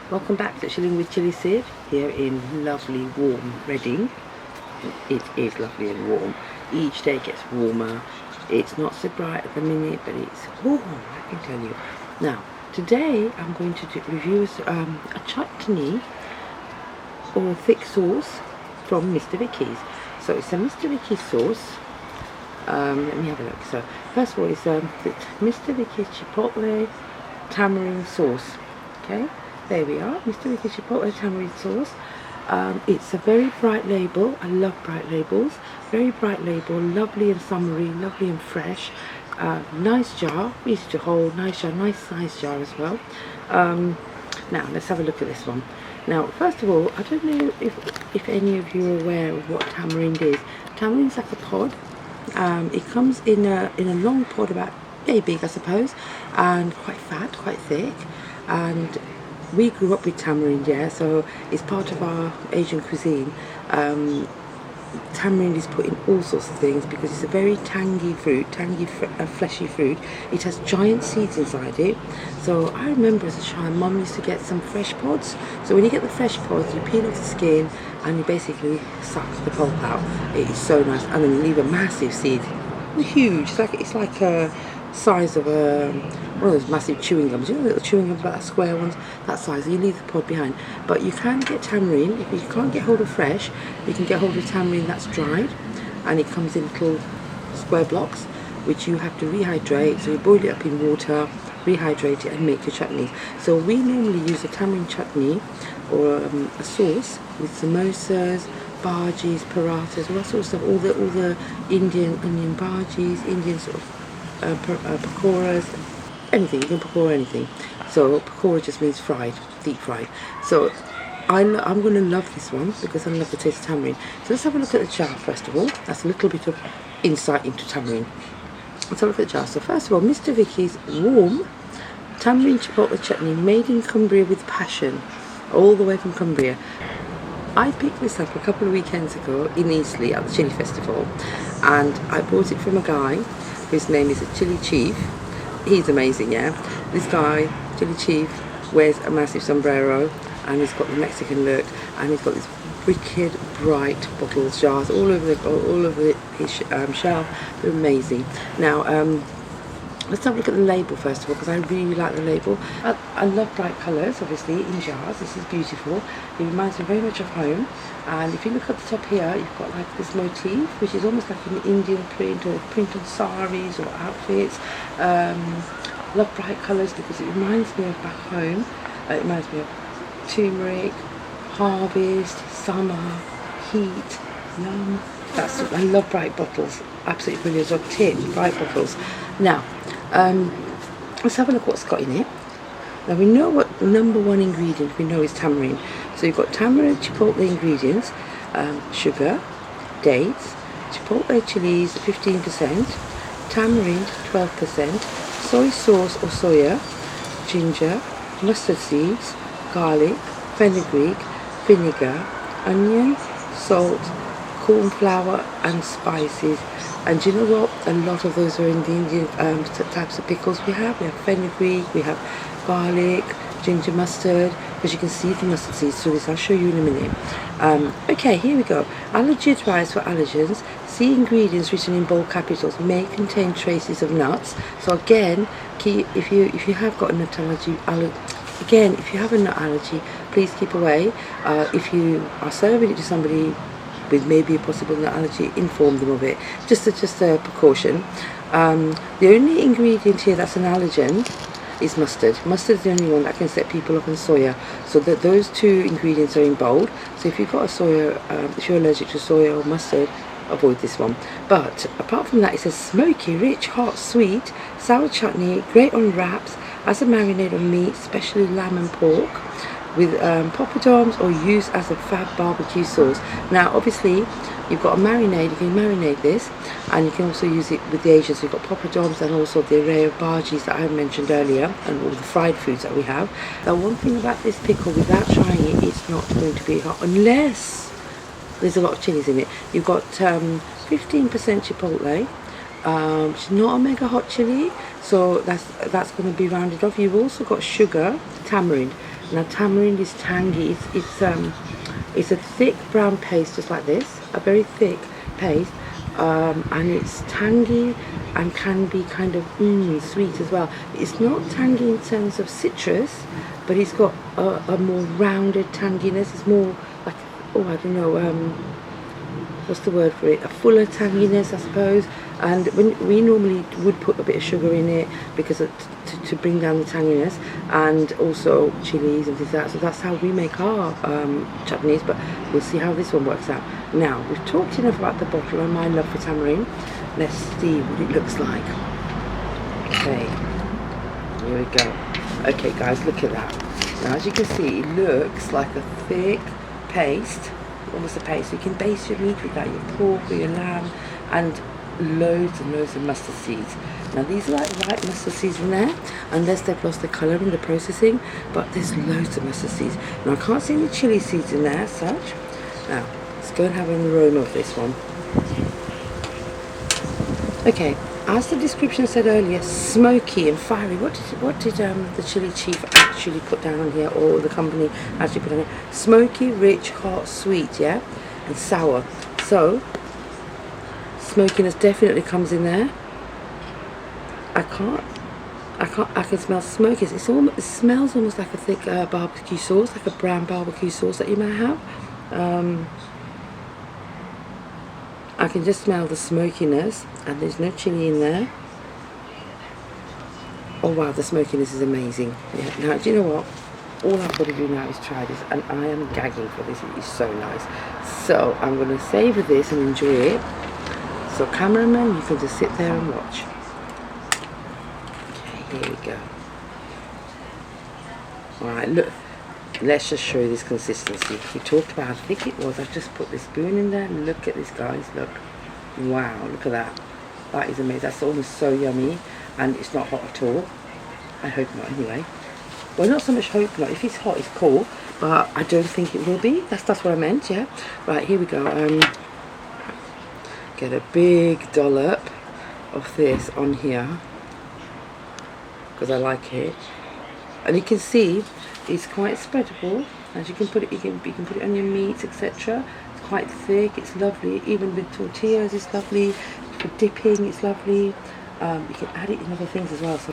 Welcome back to Chillin With Chilli Sid here in lovely warm Reading. It is lovely and warm. Each day gets warmer. It's not so bright at the minute, but it's warm, I can tell you. Now, today I'm going to review a chutney or thick sauce from Mr Vikkis. So it's a Mr Vikkis sauce. Let me have a look. So first of all, it's the Mr Vikkis Chipotle Tamarind sauce. Okay. There we are, Mr Vikkis Chipotle Tamarind sauce. It's a very bright label. I love bright labels. Very bright label, lovely and summery, lovely and fresh. Nice jar, easy to hold, nice jar, nice size jar as well. Now let's have a look at this one. Now first of all, I don't know if any of you are aware of what tamarind is. Tamarind's like a pod. It comes in a long pod, about very big I suppose, and quite fat, quite thick. And we grew up with tamarind, yeah, so it's part of our Asian cuisine. Tamarind is put in all sorts of things because it's a very tangy fruit, fleshy fruit. It has giant seeds inside it. So I remember as a child, Mum used to get some fresh pods. So when you get the fresh pods, you peel off the skin and you basically suck the pulp out. It is so nice, and then you leave a massive seed, huge. It's like a size of one of those massive chewing gums, you know, little chewing gums, like square ones, that size. You leave the pod behind. But you can get tamarind. If you can't get hold of fresh, you can get hold of tamarind that's dried, and it comes in little square blocks which you have to rehydrate. So you boil it up in water, rehydrate it, and make your chutney. So we normally use a tamarind chutney or a sauce with samosas, bhajis, parathas, all that sort of stuff, all the Indian bhajis, Indian sort of pakoras, anything. You can pakora anything. So pakora just means fried, deep fried. So I'm going to love this one because I love the taste of tamarind. So let's have a look at the jar first of all. That's a little bit of insight into tamarind. Let's have a look at the jar. So first of all, Mr Vikkis warm Tamarind Chipotle Chutney, made in Cumbria with passion, all the way from Cumbria. I picked this up a couple of weekends ago in Eastleigh at the Chili Festival, and I bought it from a guy whose name is a Chili Chief. He's amazing, yeah. This guy, Chili Chief, wears a massive sombrero, and he's got the Mexican look, and he's got these wicked bright bottles, jars all over his shelf. They're amazing. Now let's have a look at the label first of all, because I really like the label. I love bright colours, obviously, in jars. This is beautiful. It reminds me very much of home. And if you look at the top here, you've got like this motif, which is almost like an Indian print, or print on saris or outfits. Love bright colours because it reminds me of back home. It reminds me of turmeric, harvest, summer, heat, yum. I love bright bottles. Absolutely brilliant. So tip, bright bottles. Now, let's have a look what's got in it. Now we know what number one ingredient we know is tamarind. So you've got tamarind chipotle ingredients, sugar, dates, chipotle chilies 15%, tamarind 12%, soy sauce or soya, ginger, mustard seeds, garlic, fenugreek, vinegar, onion, salt, corn flour and spices. And do you know what? A lot of those are in the Indian types of pickles we have. We have fenugreek, we have garlic, ginger mustard, because you can see the mustard seeds through this. I'll show you in a minute. Okay, here we go. Allergy advice for allergens. See ingredients written in bold capitals. May contain traces of nuts. So again, if you have got a nut allergy, if you have a nut allergy, please keep away. If you are serving it to somebody with maybe a possible nut allergy, inform them of it. Just a precaution. The only ingredient here that's an allergen is mustard. Mustard is the only one that can set people off on soya. So that those two ingredients are in bold. So if you've got a soya, if you're allergic to soya or mustard, avoid this one. But apart from that, it says smoky, rich, hot, sweet, sour chutney, great on wraps, as a marinade on meat, especially lamb and pork, with poppadoms, or used as a fab barbecue sauce. Now obviously you've got a marinade, you can marinate this, and you can also use it with the Asians. We've got poppadoms and also the array of bhajis that I mentioned earlier, and all the fried foods that we have. Now one thing about this pickle, without trying it, it's not going to be hot unless there's a lot of chilies in it. You've got 15% chipotle, which is not a mega hot chili, so that's going to be rounded off. You've also got sugar, tamarind. Now tamarind is tangy. It's a thick brown paste, just like this, a very thick paste, and it's tangy and can be kind of sweet as well. It's not tangy in terms of citrus, but it's got a more rounded tanginess. It's more like, oh, I don't know, what's the word for it? A fuller tanginess, I suppose. And when we normally would put a bit of sugar in it because to bring down the tanginess, and also chilies and things like that. So that's how we make our chutneys, but we'll see how this one works out. Now, we've talked enough about the bottle and my love for tamarind. Let's see what it looks like. Okay, here we go. Okay guys, look at that. Now as you can see, it looks like a thick paste, almost a paste. So you can base your meat with that, your pork or your lamb, and loads and loads of mustard seeds. Now these are like white mustard seeds in there, unless they've lost their colour in the processing, but there's loads of mustard seeds. Now I can't see any chili seeds in there as such. Now let's go and have an aroma of this one. Okay, as the description said earlier, smoky and fiery. What did the chili chief actually put down on here, or the company actually put on it? Smoky, rich, hot, sweet, yeah, and sour. So smokiness definitely comes in there. I can smell smokiness. It smells almost like a thick barbecue sauce, like a brown barbecue sauce that you might have. I can just smell the smokiness, and there's no chili in there. Oh wow, the smokiness is amazing. Yeah. Now, do you know what? All I've got to do now is try this, and I am gagging for this. It is so nice. So I'm going to savour this and enjoy it. So cameraman, you can just sit there and watch. Okay, here we go. Alright, look. Let's just show you this consistency. We talked about how thick it was. I've just put this spoon in there. Look at this, guys. Look. Wow, look at that. That is amazing. That's almost so yummy. And it's not hot at all. I hope not, anyway. Well, not so much hope not. If it's hot, it's cool. But I don't think it will be. That's what I meant, yeah? Right, here we go. Get a big dollop of this on here. Because I like it. And you can see it's quite spreadable, as you can put it. You can put it on your meats, etc. It's quite thick. It's lovely. Even with tortillas, it's lovely. For dipping, it's lovely. You can add it in other things as well. So,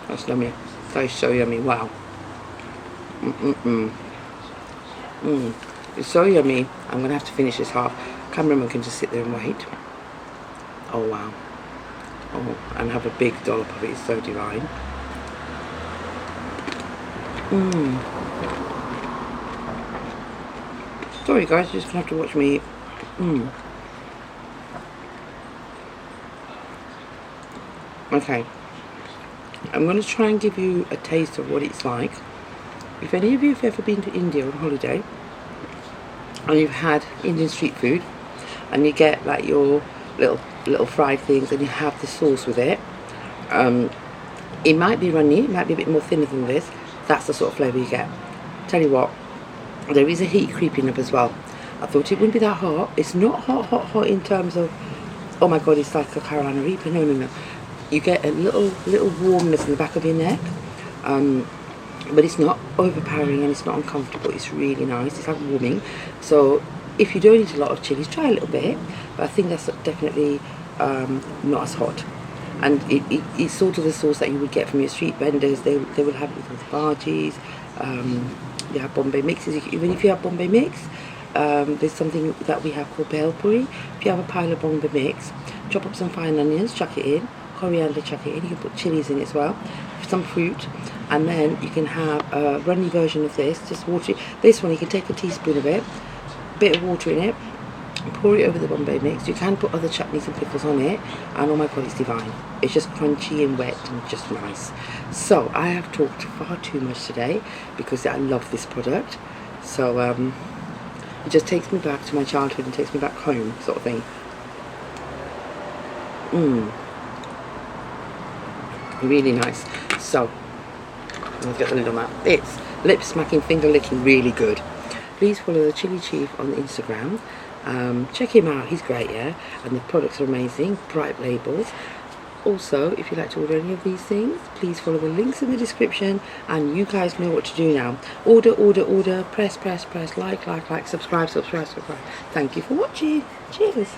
That's yummy. That is so yummy. Wow. It's so yummy. I'm going to have to finish this half. Cameraman can just sit there and wait. Oh wow. Oh, and have a big dollop of it. It's so divine. Sorry guys, you're just going to have to watch me eat. Okay. I'm going to try and give you a taste of what it's like. If any of you have ever been to India on holiday and you've had Indian street food and you get like your little fried things and you have the sauce with it, it might be runny, it might be a bit more thinner than this. That's the sort of flavour you get. Tell you what, there is a heat creeping up as well. I thought it wouldn't be that hot. It's not hot in terms of, oh my god, it's like a Carolina Reaper. No. You get a little warmness in the back of your neck. But it's not overpowering and it's not uncomfortable. It's really nice. It's like warming. So if you don't eat a lot of chilies, try a little bit. But I think that's definitely not as hot. And it's sort of the sauce that you would get from your street vendors. They will have it with the bhajis. You have Bombay mixes. Even if you have Bombay mix, there's something that we have called bhel puri. If you have a pile of Bombay mix, chop up some fine onions, chuck it in. Coriander, chuck it in. You can put chilies in it as well. Some fruit, and then you can have a runny version of this, just water it. This one you can take a teaspoon of it, bit of water in it, pour it over the Bombay mix. You can put other chutneys and pickles on it, and oh my god, it's divine. It's just crunchy and wet and just nice. So I have talked far too much today because I love this product. So it just takes me back to my childhood and takes me back home, sort of thing. Really nice. So let's get the lid on that. It's lip smacking, finger licking, really good. please follow the Chili Chief on Instagram. Check him out, he's great, yeah, and the products are amazing, bright labels. Also, if you'd like to order any of these things, please follow the links in the description, and you guys know what to do now. Order, order, order, press, press, press, like, subscribe. Thank you for watching. Cheers.